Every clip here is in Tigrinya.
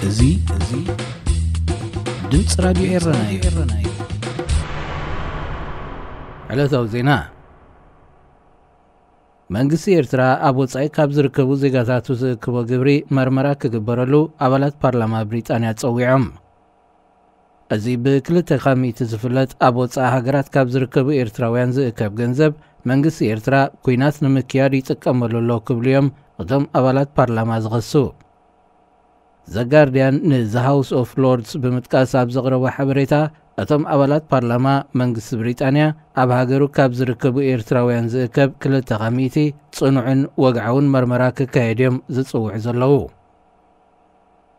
እዙይ ድምጽ ራዲዮ ኤረና ዕለታዊ ዜና መንግስቲ ኤርትራ ኣብ ወጻኢ ካብ ዝርከቡ ዜጋታቱ ዝእክቦ ግብሪ መርመራ ክግበረሉ ኣባላት ፓርላማ ብሪጣንያ ጸዊዖም። እዚ ብክልተ ኻሚቲ ዝፍለጥ ኣብ ወጻኢ ሃገራት ካብ ዝርከቡ ኤርትራውያን ዝእከብ ገንዘብ መንግስቲ ኤርትራ ኩናት ንምክያድ ይጥቀመሉ ኣሎ ክብልዮም እቶም ኣባላት ፓርላማ ዝኸሱ። The Guardian the House of Lords ብምጥቃስ ኣብ ዘቕረበ ሓበሬታ እቶም ኣባላት ፓርላማ መንግስቲ ብሪጣንያ ኣብ ሃገሩ ካብ ዝርከቡ ኤርትራውያን ዝእከብ ክልተ ኻሚቲ ጽኑዕን ወግዓውን መርመራ ክካየድዮም ዝጽውዕ ዘለዉ።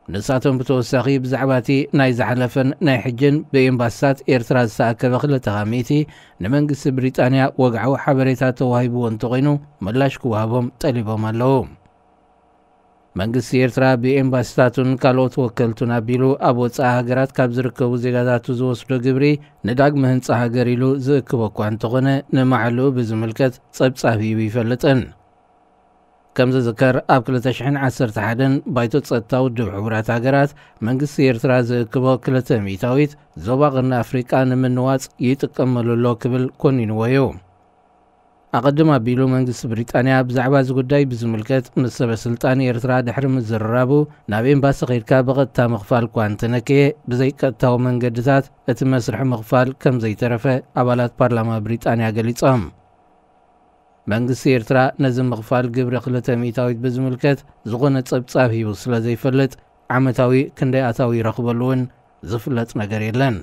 ንሳቶም ብተወሳኺ ብዛዕባቲ ናይ ዝሓለፈን ናይ ሕጅን ብኤምባሲታት ኤርትራ ዝተኣከበ ክልተ ኻሚቲ ንመንግስቲ ብሪጣንያ ወግዓዊ ሓበሬታ ተዋሂብዎ እንተኾይኑ ምላሽ ክወሃቦም ጠሊቦም ኣለዉ። መንግስቲ ኤርትራ ብኤምባሲታቱን ካልኦት ወከልቱን ኣቢሉ ኣብ ወጻኢ ሃገራት ካብ ዝርከቡ ዜጋታቱ ዝወስዶ ግብሪ ንዳግመ ህንጻ ሃገር ኢሉ ዝእክቦ እኳ እንተኾነ ንማዕልኡ ብዝምልከት ጸብጻብ ሂቡ ይፈልጥን። ከም ዝዝከር ኣብ 2011 ባይቶ ጸጥታ ውድብ ሕቡራት ሃገራት መንግስቲ ኤርትራ ዝእክቦ 2 ሚእታዊት ዞባ ቐርኒ ኣፍሪቃ ንምንዋጽ ይጥቀመሉ ኣሎ ክብል ኮኒንዎ እዩ። ኣቐድም ኣቢሉ መንግስቲ ብሪጣንያ ብዛዕባ እዚ ጉዳይ ብዝምልከት ምስ ሰበስልጣን ኤርትራ ድሕሪ ምዝርራቡ ናብ ኤምባሲ ኸይድካ ብቐጥታ ምኽፋል እኳ እንተነክየ ብዘይቀጥታዊ መንገድታት እቲ መስርሒ ምኽፋል ከም ዘይተረፈ ኣባላት ፓርላማ ብሪጣንያ ገሊጾም። መንግስቲ ኤርትራ ነዚ ምኽፋል ግብሪ 2 ሚእታዊት ብዝምልከት ዝኾነ ጸብጻብ ሂቡ ስለ ዘይፈልጥ ዓመታዊ ክንደይ ኣታዊ ይረኽበሉ እውን ዝፍለጥ ነገር የለን።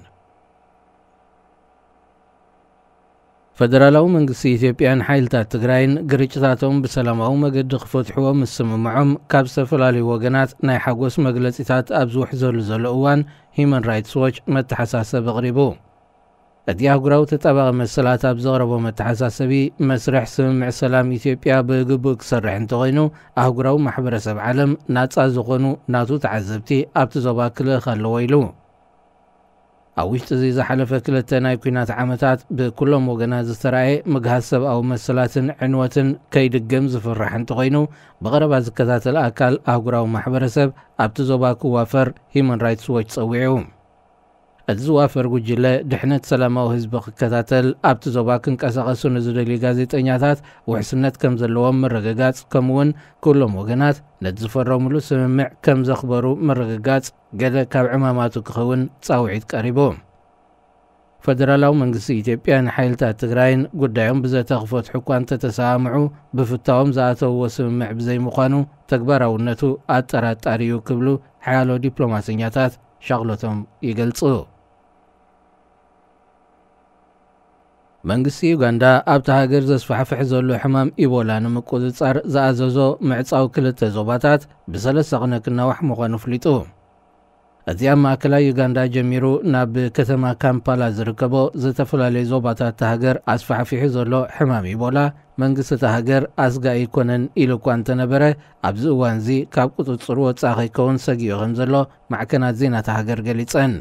ፈደራላዊ መንግስቲ ኢትዮጵያን ሓይልታት ትግራይን ግርጭታቶም ብሰላማዊ መገዲ ክፈትሕዎም ምስምምዖም ካብ ዝተፈላለዩ ወገናት ናይ ሓጎስ መግለጺታት ኣብ ዝውሕዘሉ ዘሎ እዋን ሂማን ራይትስ ዎች መተሓሳሰቢ ኣቕሪቡ። እቲ ኣህጉራዊ ተጣባቒ መሰላት ኣብ ዘቕረቦ መተሓሳሰቢ መስርሕ ስምምዕ ሰላም ኢትዮጵያ ብግቡእ ክሰርሕ እንተኾይኑ ኣህጉራዊ ማሕበረሰብ ዓለም ናጻ ዝኾኑ ናቱ ተዓዘብቲ ኣብቲ ዞባ ክልእኽ ኣለዎ ኢሉ። ኣብ ውሽጢ እዚ ዝሓለፈ 2 ናይ ኩናት ዓመታት ብኩሎም ወገናት ዝተረኣየ ምግሃዝ ሰብኣዊ መሰላትን ዕንወትን ከይድገም ዝፍራሕ እንተኾይኑ ብቐረባ ዝከታተል ኣካል ኣህጉራዊ ማሕበረሰብ ኣብቲ ዞባ ክዋፈር ሂማን ራይትስ ዎች ጸዊዑ። እቲ ዝዋፈር ጉጅለ ድሕነት ሰላማዊ ህዝቢ ክከታተል ኣብቲ ዞባ ክንቀሳቐሱ ንዝደልዩ ጋዜጠኛታት ውሕስነት ከም ዘለዎም መረጋጋጽ ከምኡውን ኩሎም ወገናት ነቲ ዝፈረሙሉ ስምምዕ ከም ዘኽበሩ መረጋጋጽ ገለ ካብ ዕማማቱ ክኸውን ጻውዒት ቀሪቡ። ፈደራላዊ መንግስቲ ኢትዮጵያ ንሓይልታት ትግራይን ጉዳዮም ብዘተ ክፈትሑ እኳ እንተተሰማምዑ ብፍታዎም ዝኣተውዎ ስምምዕ ብዘይምዃኑ ተግባራውነቱ ኣጠራጣሪ እዩ ክብሉ ሓያሎ ዲፕሎማስኛታት ሻቕሎቶም ይገልጹ። መንግስቲ ዩጋንዳ ኣብቲ ሃገር ዘስፋሕፍሕ ዘሎ ሕማም ኢቦላ ንምቁፅጻር ዝኣዘዞ ምዕጻዊ 2 ዞባታት ብ3 ቕነ ክናዋሕ ምዃኑ ፍሊጡ። እቲ ኣብ ማእከላይ ዩጋንዳ ጀሚሩ ናብ ከተማ ካምፓላ ዝርከቦ ዝተፈላለዩ ዞባታት ሃገር ኣስፋሕፊሑ ዘሎ ሕማም ኢቦላ መንግስቲ እቲ ሃገር ኣስጋኢ ይኮነን ኢሉ እኳ እንተነበረ ኣብዚ እዋን እዚ ካብ ቁፅፅሩ ወጻኢ ከይከውን ሰጊኡ ከም ዘሎ ማዕከናት ዜናታ ሃገር ገሊፀን።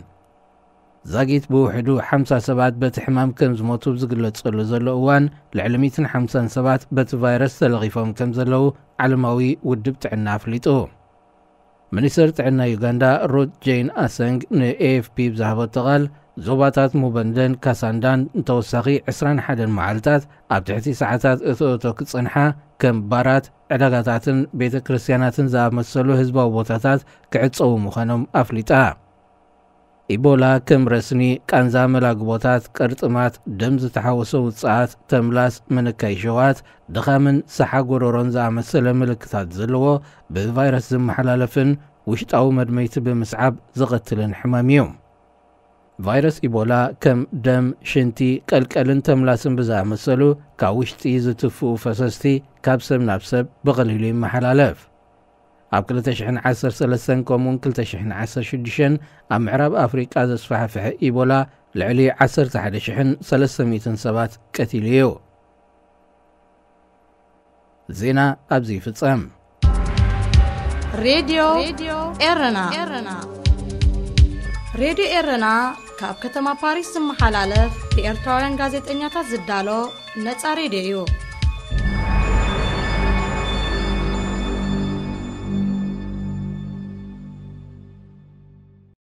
ዛጊት ብውሕዱ 50 ሰባት በቲ ሕማም ከም ዝሞቱ ዝግለጸሉ ዘሎ እዋን ልዕሊ 150 ሰባት በቲ ቫይረስ ተለኺፎም ከም ዘለዉ ዓለማዊ ውድብ ጥዕና ኣፍሊጡ። ሚኒስትር ጥዕና ዩጋንዳ ሩት ጄን ኣሰንግ ንኤኤፍፒ ብዝሃበቶ ቓል ዞባታት ሙበንደን ካሳንዳን እንተወሳኺ 21 መዓልታት ኣብ ትሕቲ ሰዓታት እትእቶ ክጽንሓ ከም ባራት ዕዳጋታትን ቤተ ክርስቲያናትን ዝኣመሰሉ ህዝባዊ ቦታታት ክዕጸዉ ምዃኖም ኣፍሊጣ። ኢቦላ ከም ረስኒ ቃንዛ መላግቦታት ቅርጥማት ደም ዝተሓወሰ ውፅኣት ተምላስ ምንካይ ሸዋት ድኻምን ሰሓጎሮሮን ዝኣመሰለ ምልክታት ዘለዎ ብቫይረስ ዝመሓላለፍን ውሽጣዊ መድመይቲ ብምስዓብ ዝቐትልን ሕማም እዩ። ቫይረስ ኢቦላ ከም ደም ሽንቲ ቀልቀልን ተምላስን ብዝኣመሰሉ ካብ ውሽጢ ዝትፍኡ ፈሰስቲ ካብ ሰብ ናብ ሰብ ብቐሊሉ ይመሓላለፍ። ኣብ 2013 ከምኡን 2016 ኣብ ምዕራብ ኣፍሪቃ ዘስፋሕፍሐ ኢቦላ ልዕሊ 11,300 ሰባት ቀቲሉ እዩ። ዜና ኣብዚ ይፍጸም። ሬድዮ ኤረና ሬድዮ ኤረና ካብ ከተማ ፓሪስ ዝመሓላለፍ ብኤርትራውያን ጋዜጠኛታት ዝዳሎ ነፃ ሬድዮ እዩ።